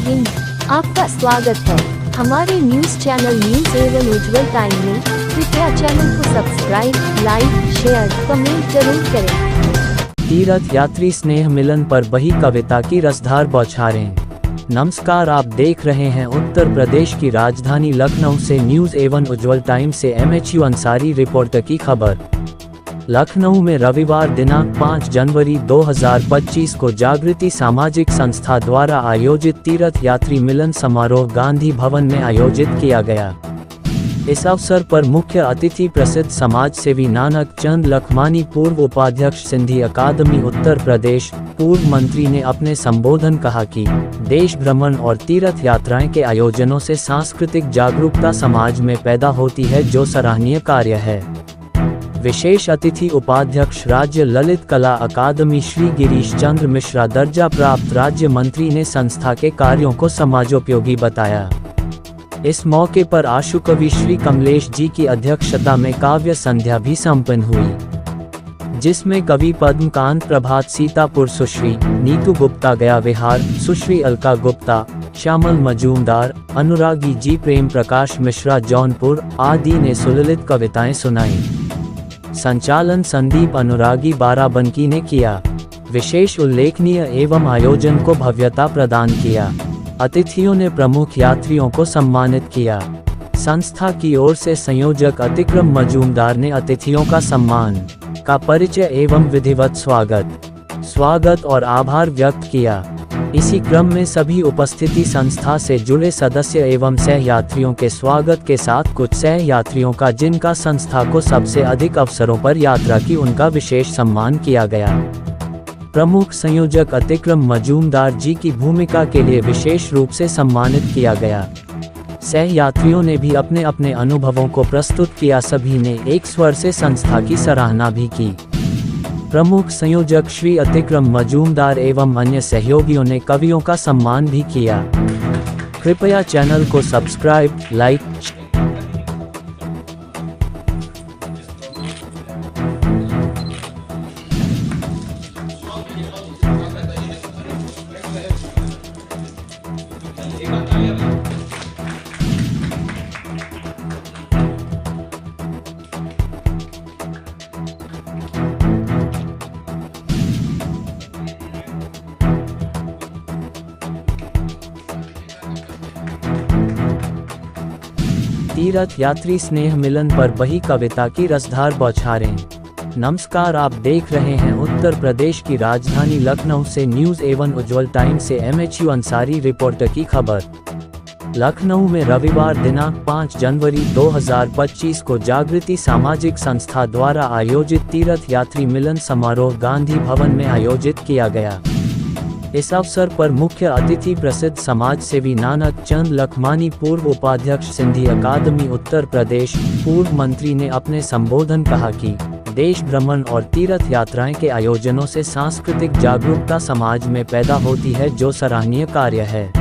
हिंद, आपका स्वागत है हमारे न्यूज चैनल न्यूज एवं उज्जवल टाइम में। कृपया चैनल को सब्सक्राइब, लाइक, शेयर, कमेंट जरूर करें। तीर्थ यात्री स्नेह मिलन पर बही कविता की रसधार बौछारें। नमस्कार, आप देख रहे हैं उत्तर प्रदेश की राजधानी लखनऊ से न्यूज एवं उज्जवल टाइम से MHU अंसारी रिपोर्टर की खबर। लखनऊ में रविवार दिनांक 5 जनवरी 2025 को जागृति सामाजिक संस्था द्वारा आयोजित तीर्थ यात्री मिलन समारोह गांधी भवन में आयोजित किया गया। इस अवसर पर मुख्य अतिथि प्रसिद्ध समाज सेवी नानक चंद लखमानी, पूर्व उपाध्यक्ष सिंधी अकादमी उत्तर प्रदेश, पूर्व मंत्री ने अपने संबोधन कहा कि देश भ्रमण और तीर्थ यात्राएं के आयोजनों से सांस्कृतिक जागरूकता समाज में पैदा होती है, जो सराहनीय कार्य है। विशेष अतिथि उपाध्यक्ष राज्य ललित कला अकादमी श्री गिरीश चंद्र मिश्रा, दर्जा प्राप्त राज्य मंत्री ने संस्था के कार्यों को समाजोपयोगी बताया। इस मौके पर आशुकवि श्री कमलेश जी की अध्यक्षता में काव्य संध्या भी संपन्न हुई, जिसमें कवि पद्मकांत प्रभात सीतापुर, सुश्री नीतू गुप्ता गया विहार, सुश्री अलका गुप्ता, श्यामल मजूमदार, अनुरागी जी प्रेम प्रकाश मिश्रा जौनपुर आदि ने सुललित कविताएं सुनाई। संचालन संदीप अनुरागी बाराबंकी ने किया। विशेष उल्लेखनीय एवं आयोजन को भव्यता प्रदान किया। अतिथियों ने प्रमुख यात्रियों को सम्मानित किया। संस्था की ओर से संयोजक अतिक्रम मजूमदार ने अतिथियों का सम्मान का परिचय एवं विधिवत स्वागत और आभार व्यक्त किया। इसी क्रम में सभी उपस्थिति संस्था से जुड़े सदस्य एवं सह यात्रियों के स्वागत के साथ कुछ सह यात्रियों का, जिनका संस्था को सबसे अधिक अवसरों पर यात्रा की, उनका विशेष सम्मान किया गया। प्रमुख संयोजक अतिक्रम मजूमदार जी की भूमिका के लिए विशेष रूप से सम्मानित किया गया। सह यात्रियों ने भी अपने अपने अनुभवों को प्रस्तुत किया। सभी ने एक स्वर से संस्था की सराहना भी की। प्रमुख संयोजक श्री अतिक्रम मजूमदार एवं अन्य सहयोगियों ने कवियों का सम्मान भी किया। कृपया चैनल को सब्सक्राइब, लाइक, तीर्थ यात्री स्नेह मिलन पर बही कविता की रसधार बौछारें। नमस्कार, आप देख रहे हैं उत्तर प्रदेश की राजधानी लखनऊ से न्यूज एवं उज्जवल टाइम से MHU अंसारी रिपोर्टर की खबर। लखनऊ में रविवार दिनांक 5 जनवरी 2025 को जागृति सामाजिक संस्था द्वारा आयोजित तीर्थ यात्री मिलन समारोह गांधी भवन में आयोजित किया गया। इस अवसर पर मुख्य अतिथि प्रसिद्ध समाज सेवी नानक चंद लखमानी, पूर्व उपाध्यक्ष सिंधी अकादमी उत्तर प्रदेश, पूर्व मंत्री ने अपने संबोधन कहा कि देश भ्रमण और तीर्थ यात्राएं के आयोजनों से सांस्कृतिक जागरूकता समाज में पैदा होती है, जो सराहनीय कार्य है।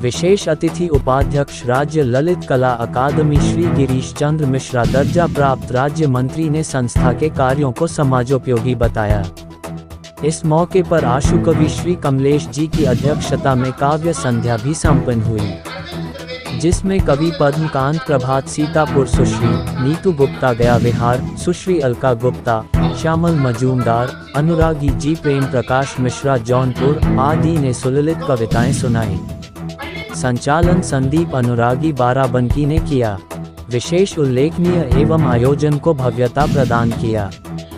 विशेष अतिथि उपाध्यक्ष राज्य ललित कला अकादमी श्री गिरीश चंद्र मिश्रा, दर्जा प्राप्त राज्य मंत्री ने संस्था के कार्यों को समाजोपयोगी बताया। इस मौके पर आशुकवि श्री कमलेश जी की अध्यक्षता में काव्य संध्या भी संपन्न हुई, जिसमें कवि पद्मकांत प्रभात सीतापुर, सुश्री नीतू गुप्ता गया विहार, सुश्री अलका गुप्ता, श्यामल मजूमदार, अनुरागी जी प्रेम प्रकाश मिश्रा जौनपुर आदि ने सुललित कविताएं सुनाई। संचालन संदीप अनुरागी बाराबंकी ने किया। विशेष उल्लेखनीय एवं आयोजन को भव्यता प्रदान किया।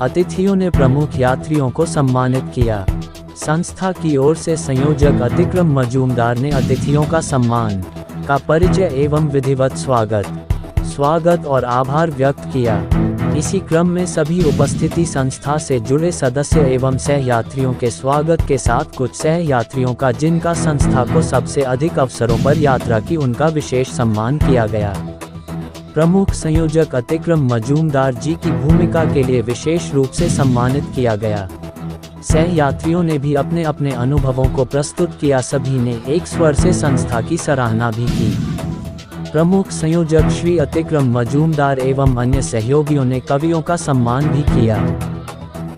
अतिथियों ने प्रमुख यात्रियों को सम्मानित किया। संस्था की ओर से संयोजक अतिक्रम मजूमदार ने अतिथियों का सम्मान का परिचय एवं विधिवत स्वागत और आभार व्यक्त किया। इसी क्रम में सभी उपस्थिति संस्था से जुड़े सदस्य एवं सह यात्रियों के स्वागत के साथ कुछ सह यात्रियों का, जिनका संस्था को सबसे अधिक अवसरों पर यात्रा की, उनका विशेष सम्मान किया गया। प्रमुख संयोजक अतिक्रम मजूमदार जी की भूमिका के लिए विशेष रूप से सम्मानित किया गया। सह यात्रियों ने भी अपने अपने अनुभवों को प्रस्तुत किया। सभी ने एक स्वर से संस्था की सराहना भी की। प्रमुख संयोजक श्री अतिक्रम मजूमदार एवं अन्य सहयोगियों ने कवियों का सम्मान भी किया।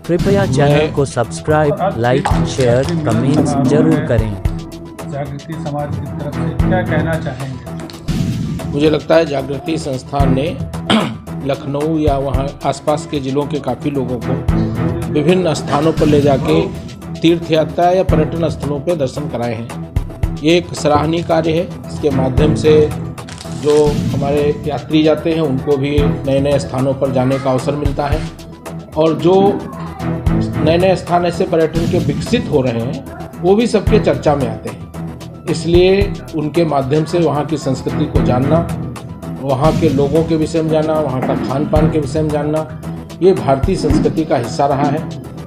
कृपया चैनल को सब्सक्राइब, लाइक, शेयर, कमेंट्स जरूर करें। जागृति समाज की तरफ से क्या कहना चाहेंगे? मुझे लगता है जागृति संस्थान ने लखनऊ या वहाँ आसपास के ज़िलों के काफ़ी लोगों को विभिन्न स्थानों पर ले जाके तीर्थ यात्रा या पर्यटन स्थलों पर दर्शन कराए हैं। ये एक सराहनीय कार्य है। इसके माध्यम से जो हमारे यात्री जाते हैं उनको भी नए नए स्थानों पर जाने का अवसर मिलता है, और जो नए नए स्थान ऐसे पर्यटन के विकसित हो रहे हैं वो भी सबके चर्चा में आते हैं। इसलिए उनके माध्यम से वहाँ की संस्कृति को जानना, वहाँ के लोगों के विषय में जानना, वहाँ का खान पान के विषय में जानना, ये भारतीय संस्कृति का हिस्सा रहा है।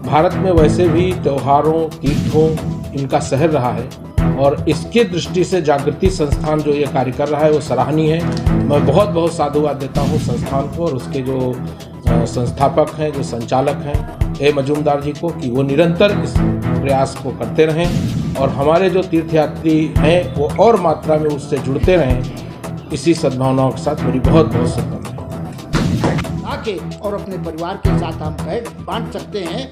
भारत में वैसे भी त्योहारों, तीर्थों इनका शहर रहा है, और इसके दृष्टि से जागृति संस्थान जो ये कार्य कर रहा है वो सराहनीय है। मैं बहुत बहुत साधुवाद देता हूँ संस्थान को और उसके जो संस्थापक हैं, जो संचालक हैं ए मजूमदार जी को, कि वो निरंतर इस प्रयास को करते रहें और हमारे जो तीर्थयात्री हैं वो और मात्रा में उससे जुड़ते रहें। इसी सद्भावनाओं के साथ मेरी बहुत बहुत शुभकामनाएं। आके और अपने परिवार के साथ हम बांट सकते हैं,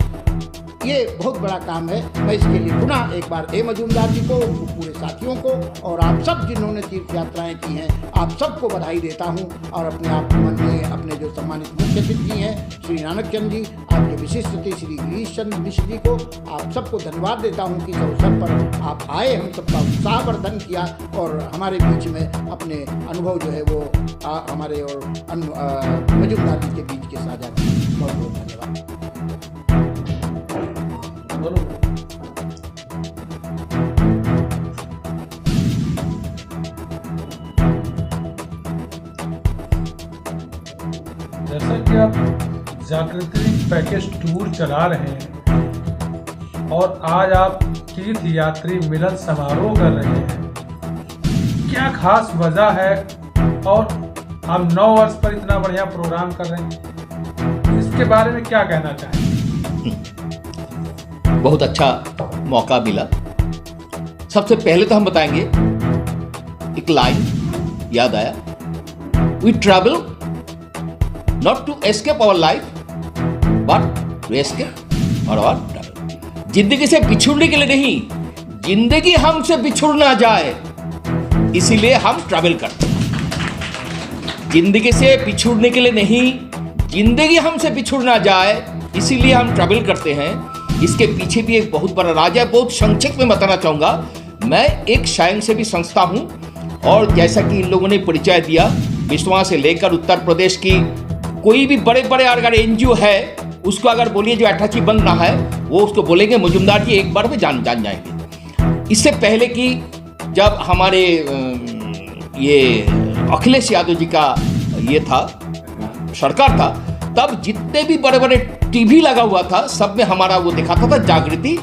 ये बहुत बड़ा काम है। मैं इसके लिए पुनः एक बार ए मजूमदार जी को, पूरे साथियों को और आप सब जिन्होंने तीर्थ यात्राएं की हैं, आप सबको बधाई देता हूं। और अपने आप मन में अपने जो सम्मानित मुख्य अतिथि हैं श्री नानक चंद जी, आपके विशिष्ट अतिथि श्री गिरीश चंद्र मिश्र जी को, आप सबको धन्यवाद देता हूं कि इस अवसर पर आप आए, हम सबका उत्साहवर्धन किया और हमारे बीच में अपने अनुभव जो है वो हमारे और मजूमदार जी के बीच के साझा किए। बहुत बहुत धन्यवाद। जैसा कि आप जागृति पैकेज टूर चला रहे हैं और आज आप तीर्थ यात्री मिलन समारोह कर रहे हैं, क्या खास वजह है और आप 9 वर्ष पर इतना बढ़िया प्रोग्राम कर रहे हैं, इसके बारे में क्या कहना चाहेंगे? बहुत अच्छा मौका मिला। सबसे पहले तो हम बताएंगे, एक लाइन याद आया, we travel not to escape our life but to escape our travel. जिंदगी से बिछुड़ने के लिए नहीं, जिंदगी हमसे बिछुड़ ना जाए इसीलिए हम ट्रैवल करते हैं। जिंदगी से बिछुड़ने के लिए नहीं, जिंदगी हमसे बिछुड़ ना जाए इसीलिए हम ट्रैवल करते हैं। इसके पीछे भी एक बहुत बड़ा राज है। बहुत संक्षिप्त में बताना चाहूँगा, मैं एक स्वयंसेवी संस्था हूँ और जैसा कि इन लोगों ने परिचय दिया, विश्वा से लेकर उत्तर प्रदेश की कोई भी बड़े बड़े अगर एनजीओ है उसको अगर बोलिए जो अटैची बन रहा है वो उसको बोलेंगे मजूमदार जी एक बार में जान जाएंगे। इससे पहले कि जब हमारे ये अखिलेश यादव जी का ये था सरकार था, तब जितने भी बड़े बड़े टीवी लगा हुआ था सब में हमारा वो दिखाता था, जागृति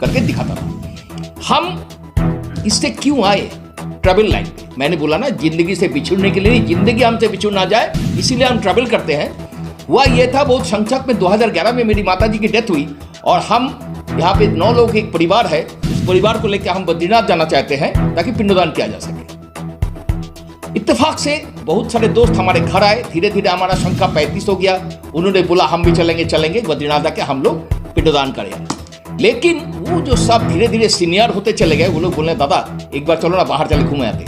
करके दिखाता था। हम इससे क्यों आए ट्रैवल लाइन पे? मैंने बोला ना, जिंदगी से बिछुड़ने के लिए नहीं, जिंदगी हमसे बिछुड़ ना जाए इसीलिए हम ट्रैवल करते हैं। हुआ ये था, बहुत संक्षेप में 2011 में मेरी माता जी की डेथ हुई और हम यहाँ पे 9 लोग एक परिवार है, उस परिवार को लेकर हम बद्रीनाथ जाना चाहते हैं ताकि पिंडदान किया जा सके। इत्तेफाक से बहुत सारे दोस्त हमारे घर आए, धीरे धीरे हमारा संख्या 35 हो गया। उन्होंने बोला हम भी चलेंगे बद्रीनाथ जाके हम लोग पिंडदान करें। लेकिन वो जो सब धीरे धीरे सीनियर होते चले गए, वो लोग बोले दादा एक बार चलो ना बाहर चले घूमे आते।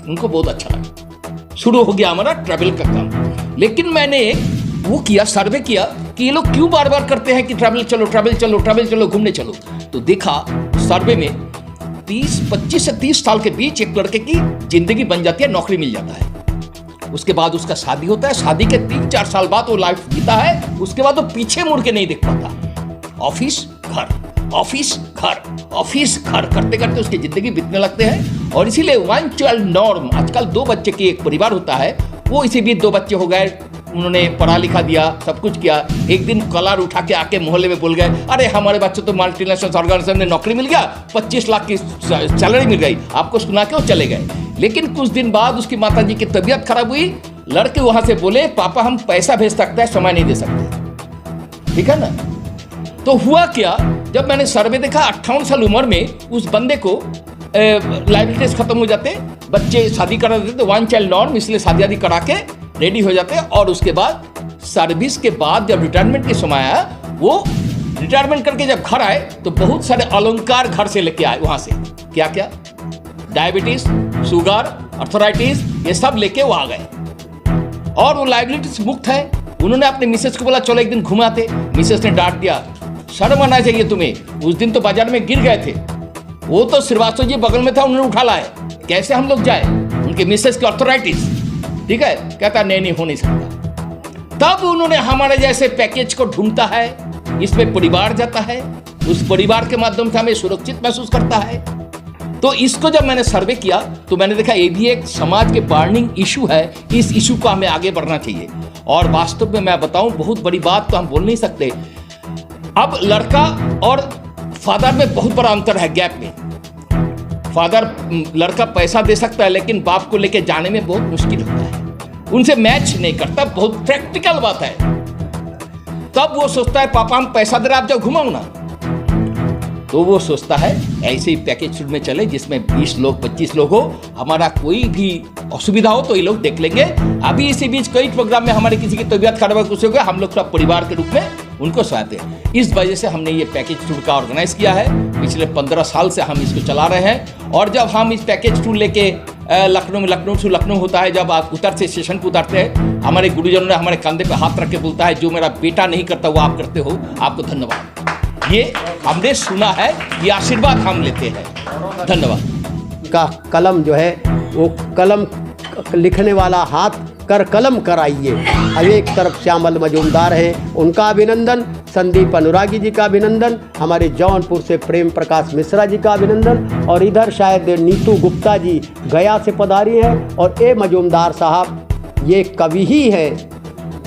उनको बहुत अच्छा लगा, शुरू हो गया हमारा ट्रैवल का काम। लेकिन मैंने वो किया, सर्वे किया कि ये लोग क्यों बार बार करते हैं कि ट्रैवल चलो घूमने चलो। तो देखा सर्वे में 25 से 30 साल के बीच एक लड़के की जिंदगी बन जाती है, नौकरी मिल जाता है, उसके बाद उसका शादी होता है, शादी के 3-4 साल बाद वो लाइफ जीता है, उसके बाद वो पीछे मुड़ के नहीं देख पाता। ऑफिस घर करते करते उसकी जिंदगी बीतने लगते हैं। और इसीलिए वन चाइल्ड नॉर्म, आजकल 2 बच्चे की एक परिवार होता है, वो इसी बीच 2 बच्चे हो गए, उन्होंने पढ़ा लिखा दिया, सब कुछ किया। एक दिन कलार उठा के आके मोहल्ले में बोल गए, अरे हमारे बच्चे तो मल्टीनेशनल ऑर्गेनाइजेशन में नौकरी मिल गया, 25 लाख की सैलरी मिल गई, आपको सुना के वो चले गए। लेकिन कुछ दिन बाद उसकी माता जी की तबीयत खराब हुई, लड़के वहां से बोले पापा हम पैसा भेज सकते हैं, समय नहीं दे सकते। ठीक है ना? तो हुआ क्या, जब मैंने सर्वे देखा 58 साल उम्र में उस बंदे को लाइबिलिटीज खत्म हो जाते, बच्चे शादी करा देते, तो 1 चाइल्ड नॉर्म, इसलिए शादी करा के रेडी हो जाते। और उसके बाद सर्विस के बाद जब रिटायरमेंट के समय आया, वो रिटायरमेंट करके जब घर आए तो बहुत सारे अलंकार घर से लेके आए वहां से। क्या क्या, डायबिटीज, शुगर, अर्थराइटिस, ये सब लेके वो आ गए और वो लाइबिलिटी से मुक्त है। उन्होंने अपने मिसेस को बोला चलो एक दिन घुमाते, मिसेस ने डांट दिया, शर्म आना चाहिए तुम्हें, उस दिन तो बाजार में गिर गए थे, वो तो श्रीवास्तव जी बगल में था, उन्होंने उठा लाए, कैसे हम लोग जाए, उनके मिसेस की अर्थराइटिस, ठीक है, कहता नहीं हो नहीं सकता। तब उन्होंने हमारे जैसे पैकेज को ढूंढता है, इसमें परिवार जाता है, उस परिवार के माध्यम से हमें सुरक्षित महसूस करता है। तो इसको जब मैंने सर्वे किया तो मैंने देखा ये भी एक समाज के बर्निंग इशू है, इस इशू को हमें आगे बढ़ना चाहिए। और वास्तव में मैं बताऊं, बहुत बड़ी बात तो हम बोल नहीं सकते, अब लड़का और फादर में बहुत बड़ा अंतर है, गैप में। फादर, लड़का पैसा दे सकता है लेकिन बाप को लेके जाने में बहुत मुश्किल होता है, उनसे मैच नहीं करता, बहुत प्रैक्टिकल बात है। तब वो सोचता है पापा हम पैसा दे रहे आप जब घुमाऊं ना, तो वो सोचता है ऐसे ही पैकेज टूर में चले जिसमें 20 लोग 25 लोग हो, हमारा कोई भी असुविधा हो तो ये लोग देख लेंगे। अभी इसी बीच कई प्रोग्राम में हमारे किसी की तबीयत खराब हो, कुछ हो गया, हम लोग सब परिवार के रूप में उनको सहायते हैं। इस वजह से हमने ये पैकेज टूर का ऑर्गेनाइज किया है, पिछले 15 साल से हम इसको चला रहे हैं। और जब हम इस पैकेज टूर लेके लखनऊ से लखनऊ होता है, जब आप उतरते स्टेशन पर उतरते हैं, हमारे गुरुजनों ने हमारे कंधे पे हाथ रख के बोलता है जो मेरा बेटा नहीं करता वो आप करते हो, आपको धन्यवाद। ये हमने सुना है, ये आशीर्वाद हम लेते हैं, धन्यवाद। का कलम जो है वो कलम लिखने वाला हाथ कर कलम कराइए। अब एक तरफ श्यामल मजूमदार हैं, उनका अभिनंदन, संदीप अनुरागी जी का अभिनंदन, हमारे जौनपुर से प्रेम प्रकाश मिश्रा जी का अभिनंदन, और इधर शायद नीतू गुप्ता जी गया से पधारी हैं, और ए मजूमदार साहब ये कवि ही है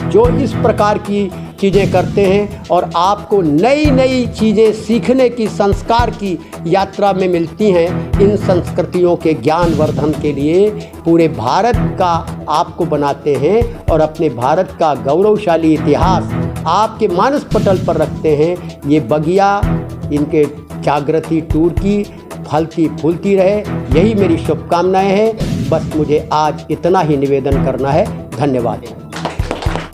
जो इस प्रकार की चीज़ें करते हैं और आपको नई नई चीज़ें सीखने की, संस्कार की यात्रा में मिलती हैं। इन संस्कृतियों के ज्ञान वर्धन के लिए पूरे भारत का आपको बनाते हैं और अपने भारत का गौरवशाली इतिहास आपके मानस पटल पर रखते हैं। ये बगिया इनके जागृति टूर की फलती फूलती रहे, यही मेरी शुभकामनाएं हैं। बस मुझे आज इतना ही निवेदन करना है। धन्यवाद।